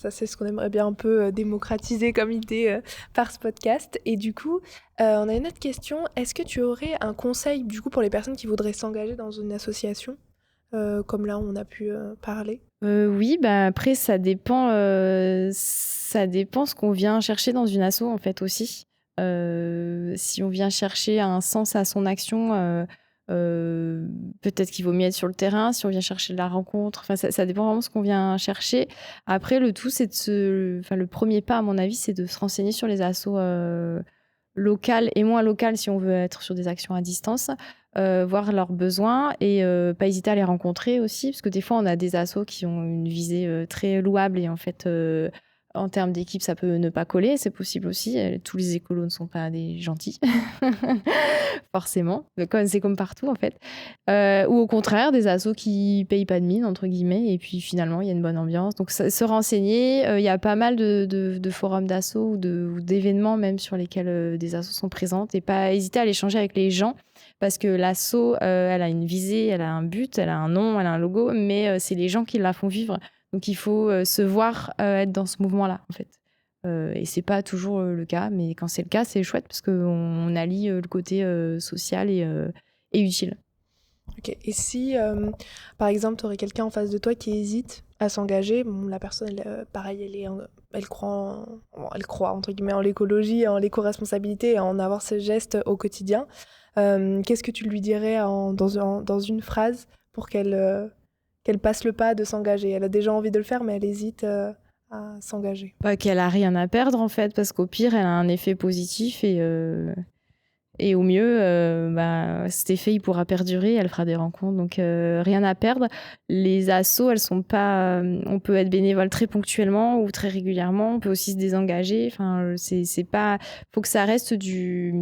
Ça, c'est ce qu'on aimerait bien un peu démocratiser comme idée par ce podcast. Et du coup, on a une autre question. Est-ce que tu aurais un conseil du coup pour les personnes qui voudraient s'engager dans une association, comme là on a pu parler? Oui, bah, après ça dépend ce qu'on vient chercher dans une asso, en fait, aussi. Si on vient chercher un sens à son action, heu, peut-être qu'il vaut mieux être sur le terrain. Si on vient chercher de la rencontre, enfin, ça dépend vraiment de ce qu'on vient chercher. Après, le tout, c'est le premier pas, à mon avis, c'est de se renseigner sur les assos, locales et moins locales si on veut être sur des actions à distance. Voir leurs besoins et pas hésiter à les rencontrer aussi, parce que des fois, on a des assos qui ont une visée très louable et en fait, en termes d'équipe, ça peut ne pas coller, c'est possible aussi. Tous les écolos ne sont pas des gentils, forcément. C'est comme partout, en fait. Ou au contraire, des assos qui payent pas de mine, entre guillemets, et puis finalement, il y a une bonne ambiance. Donc, se renseigner, il y a pas mal de forums d'assos ou d'événements même sur lesquels des assos sont présentes, et pas hésiter à l'échanger avec les gens parce que l'asso, elle a une visée, elle a un but, elle a un nom, elle a un logo, mais c'est les gens qui la font vivre. Donc il faut se voir être dans ce mouvement-là, en fait. Et c'est pas toujours le cas, mais quand c'est le cas, c'est chouette parce qu'on allie le côté social et utile. Ok. Et si, par exemple, tu aurais quelqu'un en face de toi qui hésite à s'engager, bon, la personne, pareil, elle croit entre guillemets en l'écologie, en l'éco-responsabilité et en avoir ce geste au quotidien. Qu'est-ce que tu lui dirais dans une phrase pour qu'elle passe le pas de s'engager? Elle a déjà envie de le faire, mais elle hésite à s'engager. Bah, qu'elle a rien à perdre, en fait, parce qu'au pire, elle a un effet positif et au mieux, bah, cet effet, il pourra perdurer, elle fera des rencontres, donc rien à perdre. Les assos, elles sont pas, on peut être bénévole très ponctuellement ou très régulièrement, on peut aussi se désengager. Enfin, c'est pas, faut que ça reste du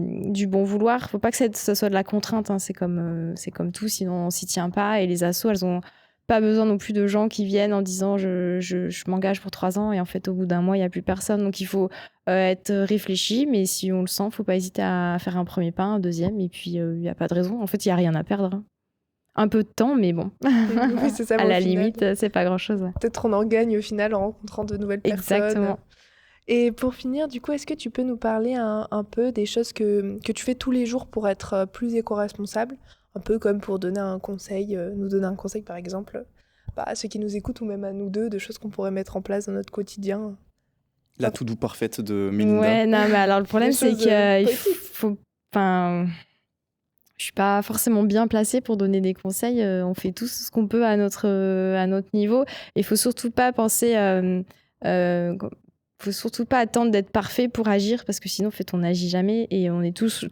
bon vouloir. Faut pas que ça soit de la contrainte, hein. C'est comme tout, sinon on s'y tient pas. Et les assos, elles ont pas besoin non plus de gens qui viennent en disant je m'engage pour 3 ans et en fait au bout d'un mois il y a plus personne. Donc il faut être réfléchi, mais si on le sent, faut pas hésiter à faire un premier pas, un deuxième, et puis il y a pas de raison. En fait, il y a rien à perdre, hein. Un peu de temps, mais bon, Oui, c'est ça, à mais au la final, limite, c'est pas grand-chose. Ouais. peut-être on en gagne au final en rencontrant de nouvelles personnes. Exactement. Et pour finir, du coup, est-ce que tu peux nous parler un peu des choses que tu fais tous les jours pour être plus éco-responsable? Un peu comme pour donner un conseil, nous donner un conseil par exemple, bah, à ceux qui nous écoutent ou même à nous deux, de choses qu'on pourrait mettre en place dans notre quotidien. La to-do parfaite de Melinda. Ouais, non, mais alors le Des problème, c'est choses qu'il possibles. faut. Enfin, je suis pas forcément bien placée pour donner des conseils. On fait tous ce qu'on peut à notre niveau. Il faut surtout pas penser. Faut surtout pas attendre d'être parfait pour agir parce que sinon, en fait, on n'agit jamais et on est tous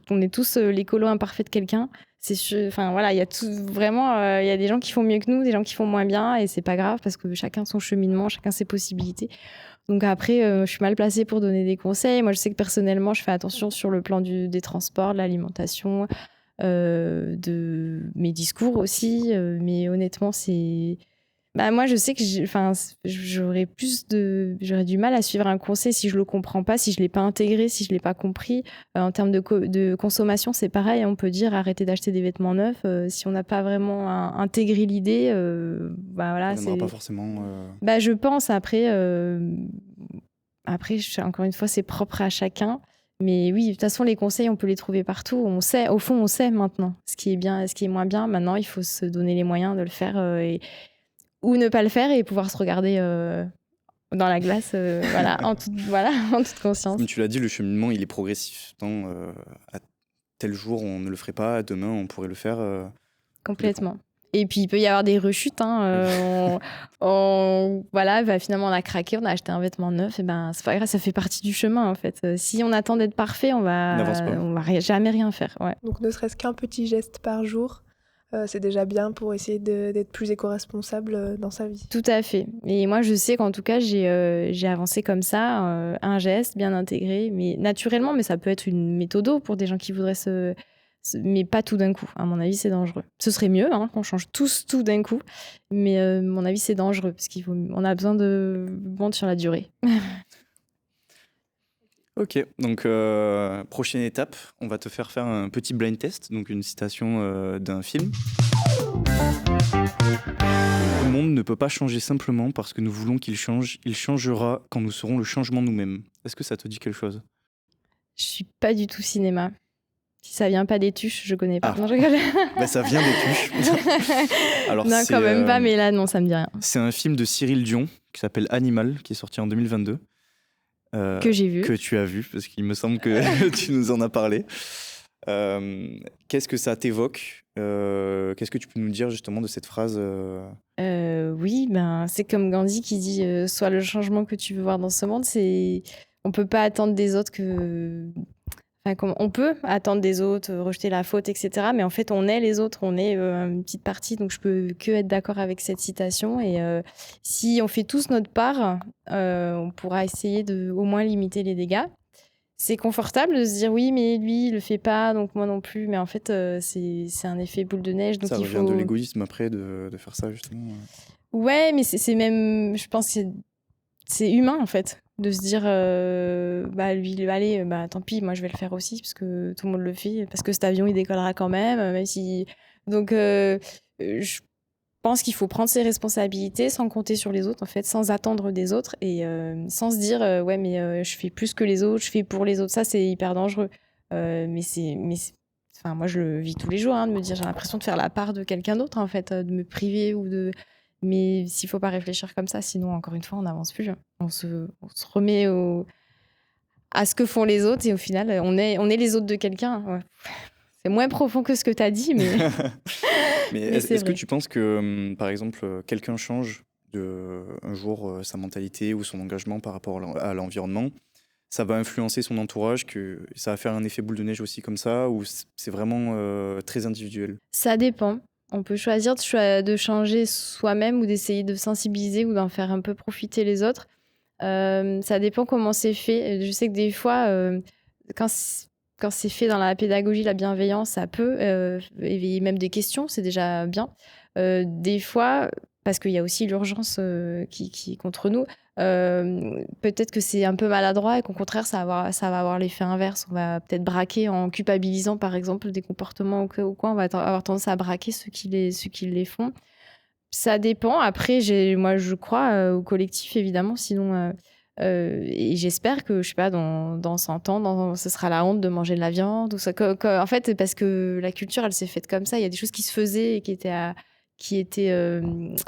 l'écolo imparfait de quelqu'un. C'est sûr. Enfin voilà, il y a vraiment, il y a des gens qui font mieux que nous, des gens qui font moins bien et c'est pas grave parce que chacun son cheminement, chacun ses possibilités. Donc après, je suis mal placée pour donner des conseils. Moi, je sais que personnellement, je fais attention sur le plan des transports, de l'alimentation, de mes discours aussi. Mais honnêtement, c'est. Bah, moi, je sais que j'aurais du mal à suivre un conseil si je le comprends pas, si je l'ai pas intégré, si je l'ai pas compris. En termes de consommation, c'est pareil. On peut dire arrêter d'acheter des vêtements neufs. Si on n'a pas vraiment intégré l'idée, bah Ça voilà, viendra pas c'est. forcément. Bah, je pense après, encore une fois, c'est propre à chacun. Mais oui, de toute façon, les conseils, on peut les trouver partout. On sait, au fond, on sait maintenant ce qui est bien et ce qui est moins bien. Maintenant, il faut se donner les moyens de le faire ou ne pas le faire et pouvoir se regarder dans la glace, voilà, voilà, en toute conscience. Comme tu l'as dit, le cheminement, il est progressif. À tel jour, on ne le ferait pas. Demain, on pourrait le faire. Complètement. Et puis, il peut y avoir des rechutes. Hein, voilà, bah, finalement, on a craqué, on a acheté un vêtement neuf. Et ben, c'est pas grave, ça fait partie du chemin, en fait. Si on attend d'être parfait, on n'avance pas. va jamais rien faire. Ouais. Donc ne serait-ce qu'un petit geste par jour, c'est déjà bien pour essayer d'être plus éco-responsable dans sa vie. Tout à fait. Et moi, je sais qu'en tout cas, j'ai avancé comme ça, un geste bien intégré, mais naturellement, mais ça peut être une méthode pour des gens qui voudraient mais pas tout d'un coup. À mon avis, c'est dangereux. Ce serait mieux qu'on change tous tout d'un coup, mais à mon avis, c'est dangereux parce on a besoin de vendre sur la durée. Ok, donc prochaine étape, on va te faire un petit blind test, donc une citation d'un film. Le monde ne peut pas changer simplement parce que nous voulons qu'il change. Il changera quand nous serons le changement nous-mêmes. Est-ce que ça te dit quelque chose? Je suis pas du tout cinéma. Si ça vient pas des Tuches, je connais pas. Ah, Non, je rigole. bah ça vient des Tuches. Alors Non, quand même pas, mais là, non, ça me dit rien. c'est un film de Cyril Dion qui s'appelle Animal, qui est sorti en 2022. Que j'ai vu. Que tu as vu, parce qu'il me semble que tu nous en as parlé. Qu'est-ce que ça t'évoque? Qu'est-ce que tu peux nous dire justement de cette phrase? Oui, ben, c'est comme Gandhi qui dit sois le changement que tu veux voir dans ce monde. On peut pas attendre des autres que. Enfin, on peut attendre des autres, rejeter la faute, etc. Mais en fait, on est les autres, on est une petite partie. Donc, je peux que être d'accord avec cette citation. Et si on fait tous notre part, on pourra essayer de au moins limiter les dégâts. C'est confortable de se dire oui, mais lui, il le fait pas, donc moi non plus. Mais en fait, c'est un effet boule de neige. Donc Ça il revient faut. de l'égoïsme après de faire ça justement. Ouais, mais c'est même, je pense que c'est humain en fait, de se dire bah lui, allez, bah tant pis, moi je vais le faire aussi parce que tout le monde le fait, parce que cet avion il décollera quand même si. Donc je pense qu'il faut prendre ses responsabilités sans compter sur les autres en fait, sans attendre des autres et sans se dire ouais mais je fais plus que les autres, je fais pour les autres, ça c'est hyper dangereux. Enfin moi je le vis tous les jours hein, de me dire j'ai l'impression de faire la part de quelqu'un d'autre en fait, de me priver ou de. Mais s'il faut pas réfléchir comme ça, sinon encore une fois on n'avance plus. On se remet à ce que font les autres et au final on est les autres de quelqu'un. Ouais. C'est moins profond que ce que tu as dit, mais. Mais est-ce que tu penses que, par exemple, quelqu'un change un jour sa mentalité ou son engagement par rapport à l'environnement, ça va influencer son entourage, que ça va faire un effet boule de neige aussi comme ça, ou c'est vraiment très individuel? Ça dépend. On peut choisir de changer soi-même ou d'essayer de sensibiliser ou d'en faire un peu profiter les autres. Ça dépend comment c'est fait. Je sais que des fois, quand c'est fait dans la pédagogie, la bienveillance, ça peut éveiller même des questions, c'est déjà bien. Des fois, parce qu'il y a aussi l'urgence qui est contre nous, peut-être que c'est un peu maladroit et qu'au contraire, ça va avoir l'effet inverse. On va peut-être braquer en culpabilisant, par exemple, des comportements ou quoi. On va avoir tendance à braquer ceux qui les font. Ça dépend. Après, moi, je crois au collectif, évidemment. Sinon, et j'espère que, je sais pas, dans 100 ans, ce sera la honte de manger de la viande. Ou ça, en fait, parce que la culture, elle s'est faite comme ça. Il y a des choses qui se faisaient et qui étaient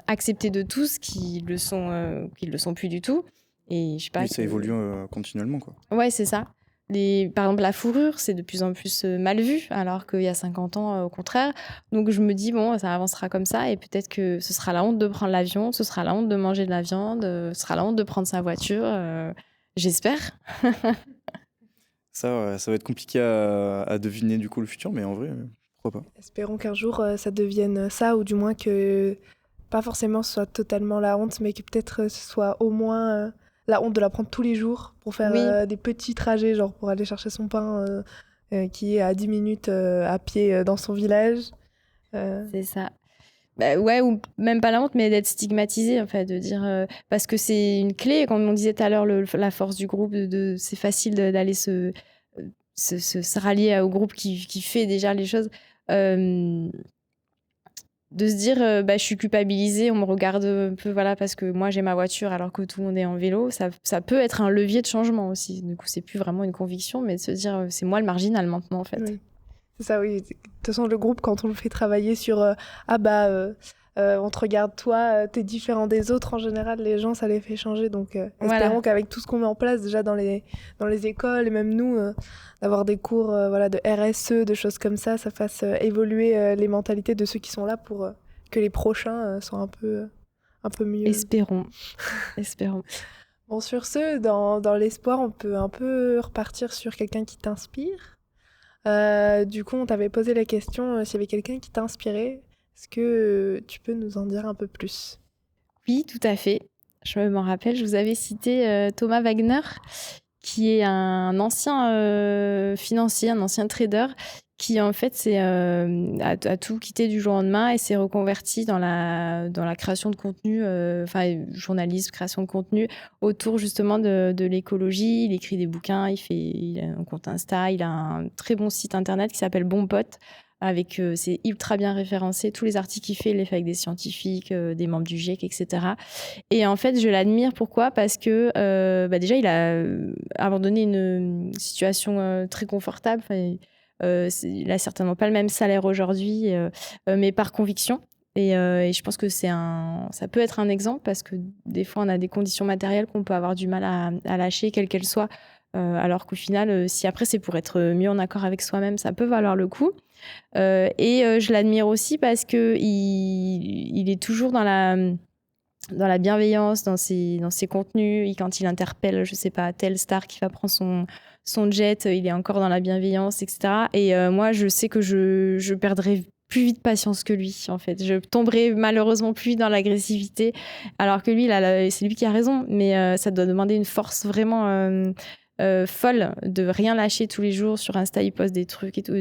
acceptées de tous, qui le sont plus du tout. Et je sais pas. Oui, ça évolue continuellement, quoi. Ouais, c'est ça. Par exemple, la fourrure, c'est de plus en plus mal vu, alors qu'il y a 50 ans, au contraire. Donc, je me dis, bon, ça avancera comme ça, et peut-être que ce sera la honte de prendre l'avion, ce sera la honte de manger de la viande, ce sera la honte de prendre sa voiture. J'espère. Ça va être compliqué à deviner du coup le futur, mais en vrai, pourquoi pas. Espérons qu'un jour ça devienne ça, ou du moins que pas forcément ce soit totalement la honte, mais que peut-être ce soit au moins la honte de la prendre tous les jours pour faire Oui. des petits trajets, genre pour aller chercher son pain qui est à 10 minutes à pied dans son village. C'est ça. Bah, ouais, ou même pas la honte, mais d'être stigmatisé, en fait, de dire. Parce que c'est une clé, comme on disait tout à l'heure, la force du groupe, c'est facile d'aller se rallier au groupe qui fait déjà les choses. De se dire, bah, je suis culpabilisée, on me regarde un peu, voilà, parce que moi j'ai ma voiture alors que tout le monde est en vélo, ça peut être un levier de changement aussi. Du coup, c'est plus vraiment une conviction, mais de se dire, c'est moi le marginal maintenant, en fait. Oui. C'est ça, oui. De toute façon, le groupe, quand on le fait travailler sur on te regarde, toi, t'es différent des autres, en général, les gens, ça les fait changer. Donc, Voilà. espérons qu'avec tout ce qu'on met en place déjà dans les écoles, et même nous, d'avoir des cours de RSE, de choses comme ça fasse évoluer les mentalités de ceux qui sont là pour que les prochains soient un peu mieux. Espérons. Espérons. Bon, sur ce, dans l'espoir, on peut un peu repartir sur quelqu'un qui t'inspire. Du coup, on t'avait posé la question s'il y avait quelqu'un qui t'a inspiré. Est-ce que tu peux nous en dire un peu plus? Oui, tout à fait. Je m'en rappelle, je vous avais cité Thomas Wagner, qui est un ancien financier, un ancien trader, qui en fait a tout quitté du jour au lendemain et s'est reconverti dans la création de contenu, journalisme, création de contenu autour justement de l'écologie. Il écrit des bouquins, il a un compte Insta, il a un très bon site internet qui s'appelle Bon Pote. c'est ultra bien référencé. Tous les articles qu'il fait, il les fait avec des scientifiques, des membres du GIEC, etc. Et en fait, je l'admire. Pourquoi ? Parce que déjà, il a abandonné une situation très confortable. Il a certainement pas le même salaire aujourd'hui, mais par conviction. Et je pense que ça peut être un exemple parce que des fois, on a des conditions matérielles qu'on peut avoir du mal à lâcher, quelles qu'elles soient. Alors qu'au final, si après, c'est pour être mieux en accord avec soi-même, ça peut valoir le coup. Je l'admire aussi parce qu'il est toujours dans la bienveillance, dans ses contenus. Quand il interpelle, je sais pas, telle star qui va prendre son jet, il est encore dans la bienveillance, etc. Et moi, je sais que je perdrai plus vite patience que lui, en fait. Je tomberai malheureusement plus vite dans l'agressivité, alors que lui, c'est lui qui a raison. Mais ça doit demander une force vraiment folle de rien lâcher tous les jours. Sur Insta, il poste des trucs et tout,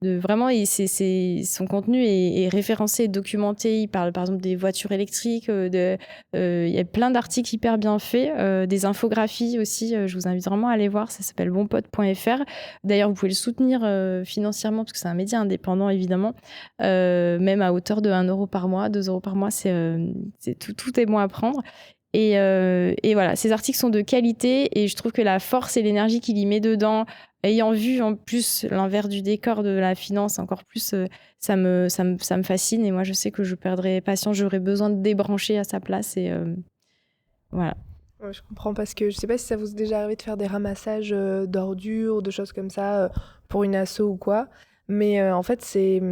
vraiment, son contenu est référencé, documenté. Il parle par exemple des voitures électriques. Il y a plein d'articles hyper bien faits, des infographies aussi. Je vous invite vraiment à aller voir. Ça s'appelle bonpote.fr. D'ailleurs, vous pouvez le soutenir financièrement parce que c'est un média indépendant, évidemment. Même à hauteur de 1 euro par mois, 2 euros par mois, tout est bon à prendre. Et voilà, ces articles sont de qualité et je trouve que la force et l'énergie qu'il y met dedans, ayant vu en plus l'envers du décor de la finance encore plus, ça me fascine. Et moi, je sais que je perdrai patience, j'aurai besoin de débrancher à sa place. Et voilà. Ouais, je comprends parce que je sais pas si ça vous est déjà arrivé de faire des ramassages d'ordures, de choses comme ça pour une asso ou quoi. Mais en fait, c'est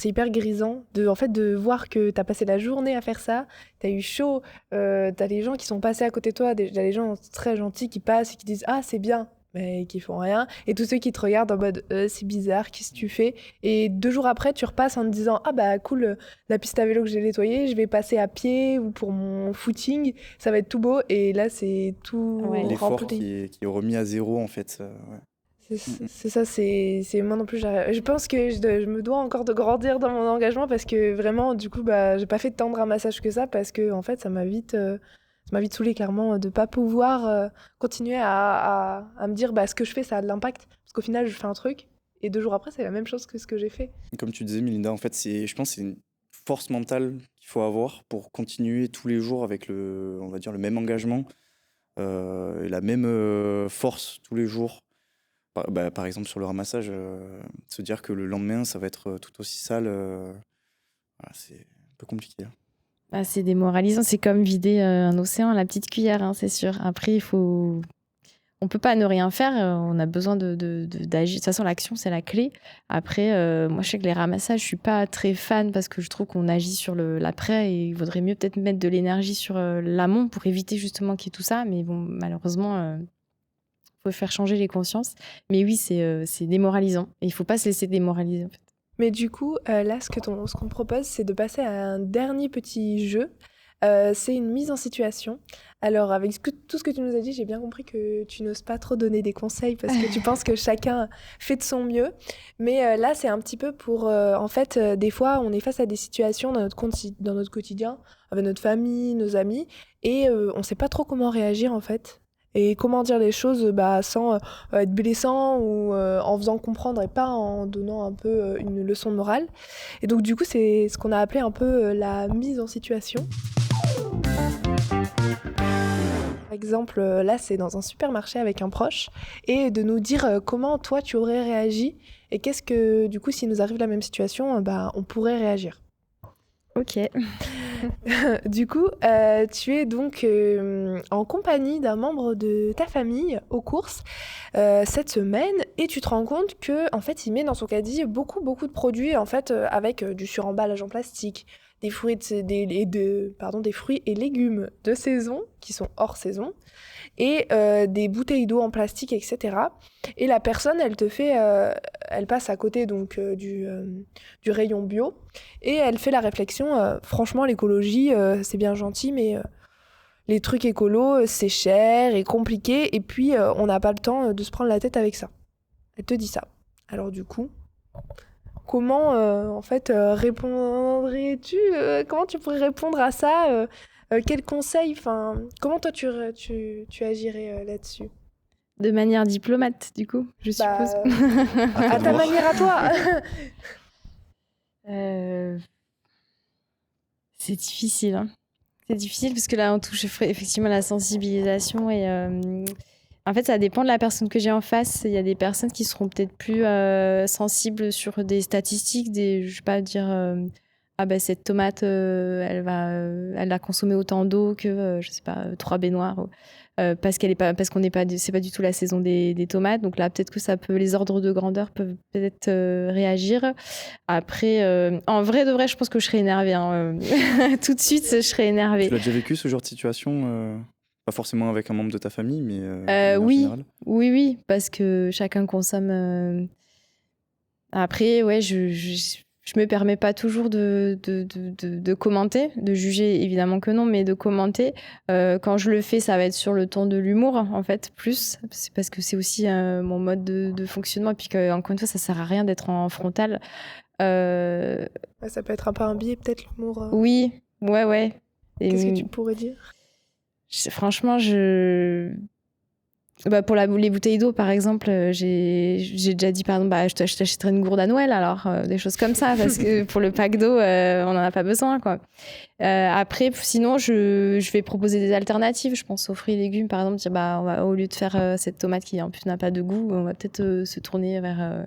hyper grisant de voir que t'as passé la journée à faire ça, t'as eu chaud, t'as les gens qui sont passés à côté de toi, t'as les gens très gentils qui passent et qui disent « Ah, c'est bien !» mais qui font rien. Et tous ceux qui te regardent en mode c'est bizarre, qu'est-ce que tu fais ? Et 2 jours après, tu repasses en te disant ah bah cool, la piste à vélo que j'ai nettoyée, je vais passer à pied ou pour mon footing, ça va être tout beau. Et là, c'est tout l'effort qui est remis à zéro en fait. Ouais. C'est ça, c'est moi non plus. Je pense que je me dois encore de grandir dans mon engagement parce que vraiment, du coup, j'ai pas fait tant de ramassage que ça parce que en fait, ça m'a vite saoulée clairement de pas pouvoir continuer à me dire ce que je fais, ça a de l'impact. Parce qu'au final, je fais un truc et 2 jours après, c'est la même chose que ce que j'ai fait. Comme tu disais, Melinda, en fait, je pense que c'est une force mentale qu'il faut avoir pour continuer tous les jours avec on va dire, le même engagement et la même force tous les jours. Par exemple, sur le ramassage, se dire que le lendemain, ça va être tout aussi sale, voilà, c'est un peu compliqué. C'est démoralisant. C'est comme vider un océan à la petite cuillère, hein, c'est sûr. Après, on peut pas ne rien faire. On a besoin d'agir. De toute façon, l'action, c'est la clé. Après, moi, je sais que les ramassages, je suis pas très fan parce que je trouve qu'on agit sur l'après et il vaudrait mieux peut-être mettre de l'énergie sur l'amont pour éviter justement qu'il y ait tout ça. Mais bon, malheureusement... faut faire changer les consciences. Mais oui, c'est démoralisant. Et il ne faut pas se laisser démoraliser, en fait. Mais du coup, là, ce qu'on te propose, c'est de passer à un dernier petit jeu. C'est une mise en situation. Alors, avec tout ce que tu nous as dit, j'ai bien compris que tu n'oses pas trop donner des conseils parce que tu penses que chacun fait de son mieux. Mais là, c'est un petit peu pour... en fait, des fois, on est face à des situations dans notre quotidien, avec notre famille, nos amis, et on ne sait pas trop comment réagir, en fait. Et comment dire les choses sans être blessant ou en faisant comprendre et pas en donnant un peu une leçon de morale. Et donc du coup, c'est ce qu'on a appelé un peu la mise en situation. Par exemple, là, c'est dans un supermarché avec un proche et de nous dire comment toi, tu aurais réagi et qu'est-ce que, du coup, s'il nous arrive la même situation, on pourrait réagir. Ok. Du coup, tu es donc en compagnie d'un membre de ta famille aux courses cette semaine et tu te rends compte que en fait, il met dans son caddie beaucoup de produits en fait avec du suremballage en plastique, des fruits des fruits et légumes de saison qui sont hors saison et des bouteilles d'eau en plastique, etc. Et la personne, elle passe à côté donc du rayon bio et elle fait la réflexion, franchement l'écologie c'est bien gentil mais les trucs écolos c'est cher et compliqué et puis on n'a pas le temps de se prendre la tête avec ça. Elle te dit ça. Alors du coup, comment en fait répondrais-tu comment tu pourrais répondre à ça quel conseil, comment toi tu agirais là-dessus? De manière diplomate, du coup, je suppose. À ta manière à toi. C'est difficile, hein. C'est difficile parce que là, on touche effectivement la sensibilisation et en fait, ça dépend de la personne que j'ai en face. Il y a des personnes qui seront peut-être plus sensibles sur des statistiques, je sais pas, dire ah ben cette tomate, elle a consommé autant d'eau que je sais pas 3 baignoires. Parce qu'on n'est pas, c'est pas du tout la saison des tomates. Donc là, peut-être que les ordres de grandeur peuvent peut-être réagir. Après, en vrai de vrai, je pense que je serais énervée, hein. Tout de suite, je serais énervée. Tu l'as déjà vécu ce genre de situation pas forcément avec un membre de ta famille, mais en oui, général. Oui, parce que chacun consomme. Après, ouais, je me permets pas toujours de commenter, de juger, évidemment que non, mais de commenter. Quand je le fais, ça va être sur le ton de l'humour, en fait, plus. C'est parce que c'est aussi mon mode de fonctionnement. Et puis, encore une fois, ça sert à rien d'être en frontal. Ça peut être un peu un biais, peut-être, l'humour. Oui, ouais. Qu'est-ce que tu pourrais dire ? Franchement, pour les bouteilles d'eau, par exemple, j'ai déjà dit, pardon, je t'achèterai une gourde à Noël, alors des choses comme ça, parce que pour le pack d'eau, on n'en a pas besoin, quoi. Après, sinon, je vais proposer des alternatives. Je pense aux fruits et légumes, par exemple, dire, au lieu de faire cette tomate qui en plus n'a pas de goût, on va peut-être se tourner vers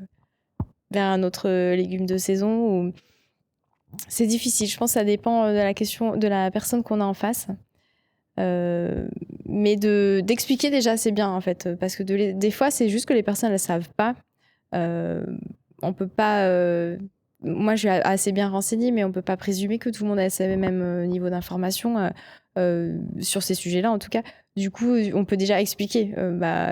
un autre légume de saison. C'est difficile. Je pense que ça dépend de la question de la personne qu'on a en face. Mais d'expliquer déjà, c'est bien, en fait, parce que des fois, c'est juste que les personnes, elles ne savent pas. On peut pas... moi, je suis assez bien renseignée, mais on ne peut pas présumer que tout le monde a le même niveau d'information sur ces sujets-là, en tout cas. Du coup, on peut déjà expliquer,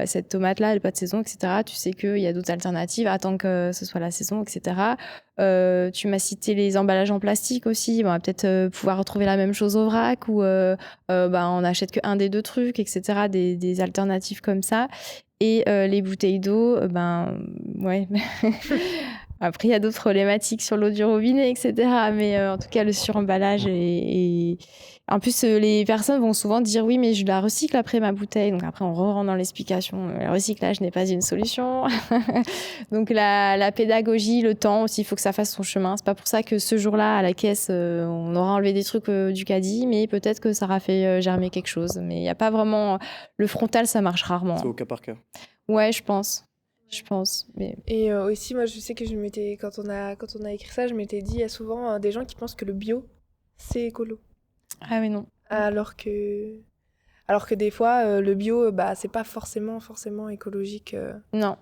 cette tomate-là, elle n'est pas de saison, etc. Tu sais qu'il y a d'autres alternatives, attends que ce soit la saison, etc. Tu m'as cité les emballages en plastique aussi. On va peut-être pouvoir retrouver la même chose au vrac ou on n'achète qu'un des deux trucs, etc. Des alternatives comme ça. Et les bouteilles d'eau, ouais. Après, il y a d'autres problématiques sur l'eau du robinet, etc. Mais en tout cas, le suremballage En plus, les personnes vont souvent dire oui, mais je la recycle après ma bouteille. Donc après, on rentre dans l'explication. Le recyclage n'est pas une solution. Donc la pédagogie, le temps aussi, il faut que ça fasse son chemin. C'est pas pour ça que ce jour-là, à la caisse, on aura enlevé des trucs du caddie, mais peut-être que ça aura fait germer quelque chose. Mais il n'y a pas vraiment... Le frontal, ça marche rarement. C'est au cas par cas. Ouais, je pense. Mais... Et aussi, moi, je sais que quand on a écrit ça, je m'étais dit, il y a souvent des gens qui pensent que le bio, c'est écolo. Ah oui, non. Alors que des fois, le bio, c'est pas forcément écologique. Non.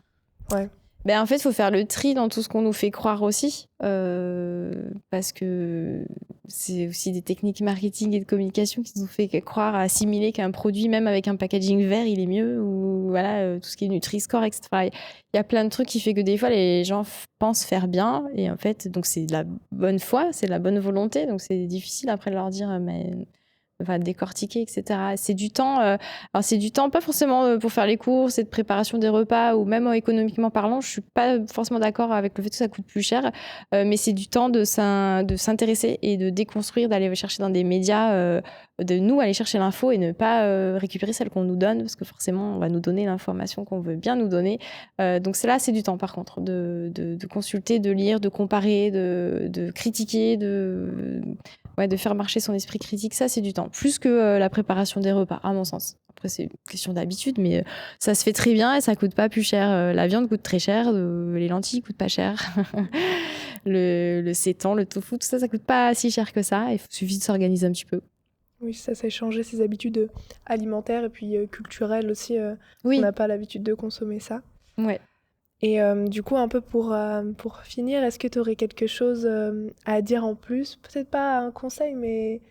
Ouais. En fait, il faut faire le tri dans tout ce qu'on nous fait croire aussi, parce que c'est aussi des techniques marketing et de communication qui nous fait croire, assimiler qu'un produit, même avec un packaging vert, il est mieux, ou voilà, tout ce qui est Nutri-Score, etc. Il y a plein de trucs qui fait que des fois, les gens pensent faire bien, et en fait, donc c'est de la bonne foi, c'est de la bonne volonté, donc c'est difficile après de leur dire, mais... Enfin, décortiquer, etc. C'est du temps. Alors, c'est du temps, pas forcément pour faire les courses et de préparation des repas, ou même économiquement parlant, je suis pas forcément d'accord avec le fait que ça coûte plus cher, mais c'est du temps de s'intéresser et de déconstruire, d'aller chercher dans des médias, de nous aller chercher l'info et ne pas récupérer celle qu'on nous donne, parce que forcément, on va nous donner l'information qu'on veut bien nous donner. Donc c'est du temps, par contre, de consulter, de lire, de comparer, de critiquer, de faire marcher son esprit critique. Ça, c'est du temps. Plus que la préparation des repas, à mon sens. Après, c'est une question d'habitude, mais ça se fait très bien et ça coûte pas plus cher. La viande coûte très cher, les lentilles coûtent pas cher. Le sétan, le tofu, tout ça, ça coûte pas si cher que ça. Il suffit de s'organiser un petit peu. Oui, ça changer ses habitudes alimentaires et puis culturelles aussi. Oui. On n'a pas l'habitude de consommer ça. Ouais. Et du coup, un peu pour finir, est-ce que tu aurais quelque chose à dire en plus ? Peut-être pas un conseil, mais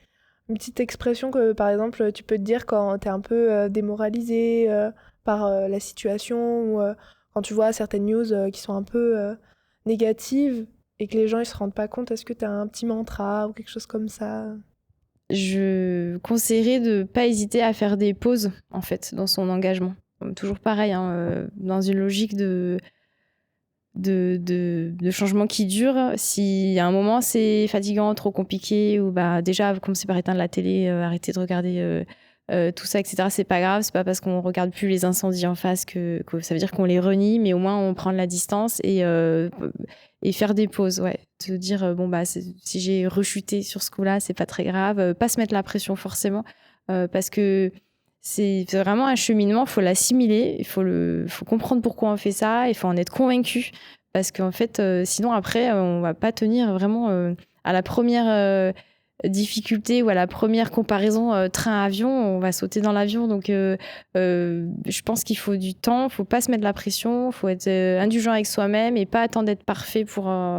une petite expression que, par exemple, tu peux te dire quand tu es un peu démoralisé par la situation, ou quand tu vois certaines news qui sont un peu négatives et que les gens ils se rendent pas compte. Est-ce que tu as un petit mantra ou quelque chose comme ça ? Je conseillerais de ne pas hésiter à faire des pauses, en fait, dans son engagement. Toujours pareil, dans une logique de changement qui dure. Si à un moment c'est fatigant, trop compliqué, ou déjà commencer par éteindre la télé, arrêter de regarder tout ça, etc. C'est pas grave, c'est pas parce qu'on regarde plus les incendies en face que ça veut dire qu'on les renie, mais au moins on prend de la distance et et faire des pauses, ouais. Se dire, si j'ai rechuté sur ce coup-là, c'est pas très grave. Pas se mettre la pression forcément, parce que c'est vraiment un cheminement, il faut l'assimiler, il faut comprendre pourquoi on fait ça, il faut en être convaincu. Parce qu'en fait, sinon après, on va pas tenir vraiment à la première difficulté ou à la première comparaison train-avion, on va sauter dans l'avion. Donc, je pense qu'il faut du temps, il ne faut pas se mettre la pression, il faut être indulgent avec soi-même et pas attendre d'être parfait pour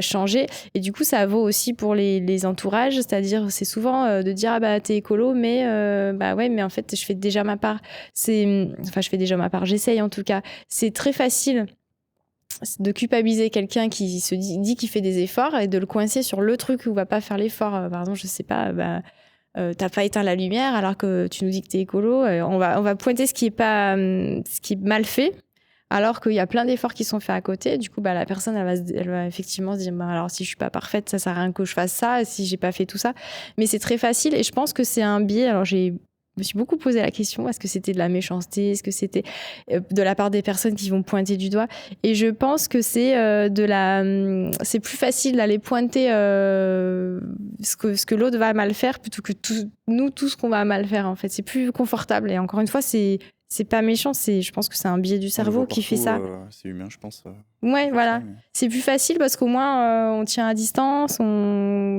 changer. Et du coup, ça vaut aussi pour les entourages, c'est-à-dire c'est souvent de dire t'es écolo, mais ouais, mais en fait je fais déjà ma part. J'essaye en tout cas. C'est très facile de culpabiliser quelqu'un qui se dit qu'il fait des efforts et de le coincer sur le truc où il va pas faire l'effort. Par exemple, je sais pas, t'as pas éteint la lumière alors que tu nous dis que t'es écolo. On va pointer ce qui est mal fait, alors qu'il y a plein d'efforts qui sont faits à côté. Du coup, la personne, elle va effectivement se dire, alors si je suis pas parfaite, ça sert à rien que je fasse ça, si j'ai pas fait tout ça. Mais c'est très facile et je pense que c'est un biais. Alors je me suis beaucoup posé la question, est-ce que c'était de la méchanceté, est-ce que c'était de la part des personnes qui vont pointer du doigt? Et je pense que c'est c'est plus facile d'aller pointer ce que l'autre va mal faire plutôt que tout ce qu'on va mal faire, en fait. C'est plus confortable. Et encore une fois, c'est pas méchant, je pense que c'est un biais du cerveau qui fait ça. C'est humain, je pense. Ouais, voilà. C'est plus facile parce qu'au moins, on tient à distance.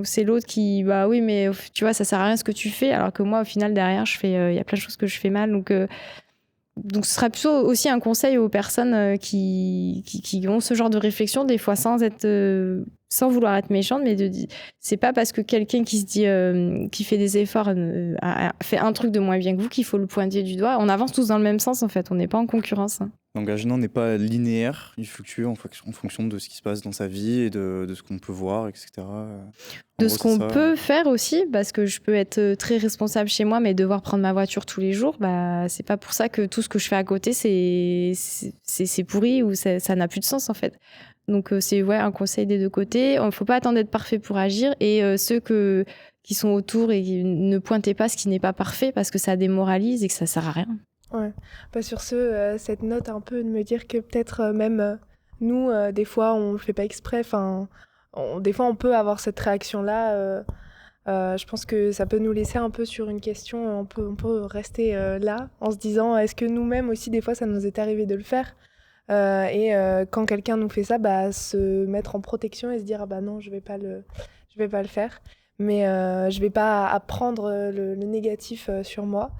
C'est l'autre qui, oui, mais tu vois, ça sert à rien ce que tu fais. Alors que moi, au final, derrière, il y a plein de choses que je fais mal. Donc, ce sera plutôt aussi un conseil aux personnes qui ont ce genre de réflexion, des fois sans vouloir être méchante, mais c'est pas parce que quelqu'un qui se dit qui fait des efforts a fait un truc de moins bien que vous qu'il faut le pointer du doigt. On avance tous dans le même sens, en fait. On n'est pas en concurrence. L'engagement n'est pas linéaire, il fluctue en fonction de ce qui se passe dans sa vie et de ce qu'on peut voir, etc. De ce qu'on peut faire aussi, parce que je peux être très responsable chez moi, mais devoir prendre ma voiture tous les jours, c'est pas pour ça que tout ce que je fais à côté, c'est pourri ou ça n'a plus de sens, en fait. Donc, c'est un conseil des deux côtés. Il ne faut pas attendre d'être parfait pour agir. Et ceux qui sont autour et ne pointez pas ce qui n'est pas parfait parce que ça démoralise et que ça sert à rien. Ouais, sur cette note un peu de me dire que peut-être même nous, des fois, on le fait pas exprès. Des fois, on peut avoir cette réaction-là. Je pense que ça peut nous laisser un peu sur une question. On peut rester là en se disant, est-ce que nous-mêmes aussi, des fois, ça nous est arrivé de le faire quand quelqu'un nous fait ça, se mettre en protection et se dire, non, je vais pas le faire. Mais je vais pas apprendre le négatif sur moi.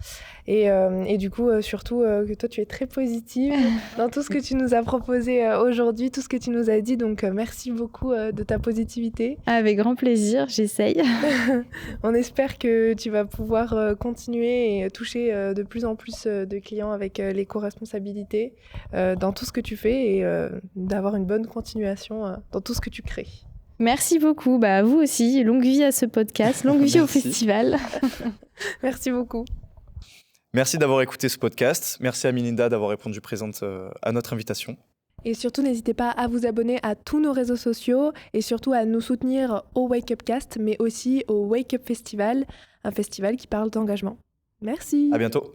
Et du coup, surtout que toi, tu es très positive dans tout ce que tu nous as proposé aujourd'hui, tout ce que tu nous as dit. Donc, merci beaucoup de ta positivité. Avec grand plaisir, j'essaye. On espère que tu vas pouvoir continuer et toucher de plus en plus de clients avec l'éco-responsabilité dans tout ce que tu fais et d'avoir une bonne continuation dans tout ce que tu crées. Merci beaucoup. Vous aussi. Longue vie à ce podcast. Longue vie au festival. Merci beaucoup. Merci d'avoir écouté ce podcast. Merci à Melinda d'avoir répondu présente à notre invitation. Et surtout, n'hésitez pas à vous abonner à tous nos réseaux sociaux et surtout à nous soutenir au Wake Up Cast, mais aussi au Wake Up Festival, un festival qui parle d'engagement. Merci. À bientôt.